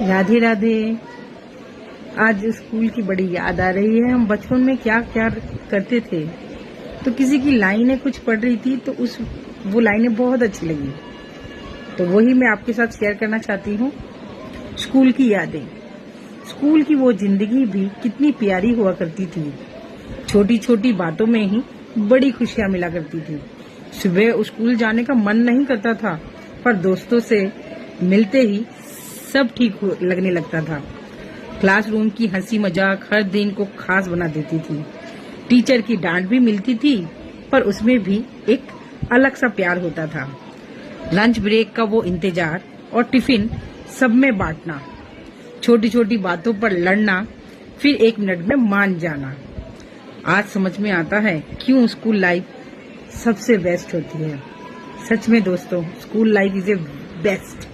राधे राधे। आज स्कूल की बड़ी याद आ रही है। हम बचपन में क्या क्या करते थे। तो किसी की लाइनें कुछ पढ़ रही थी तो वो लाइनें बहुत अच्छी लगी, तो वही मैं आपके साथ शेयर करना चाहती हूँ। स्कूल की यादें। स्कूल की वो जिंदगी भी कितनी प्यारी हुआ करती थी। छोटी छोटी बातों में ही बड़ी खुशियां मिला करती थी। सुबह स्कूल जाने का मन नहीं करता था, पर दोस्तों से मिलते ही सब ठीक लगने लगता था। क्लासरूम की हंसी मजाक हर दिन को खास बना देती थी। टीचर की डांट भी मिलती थी, पर उसमें भी एक अलग सा प्यार होता था। लंच ब्रेक का वो इंतजार और टिफिन सब में बांटना, छोटी छोटी बातों पर लड़ना, फिर 1 मिनट में मान जाना। आज समझ में आता है क्यों स्कूल लाइफ सबसे बेस्ट होती है। सच में दोस्तों, school life is a best.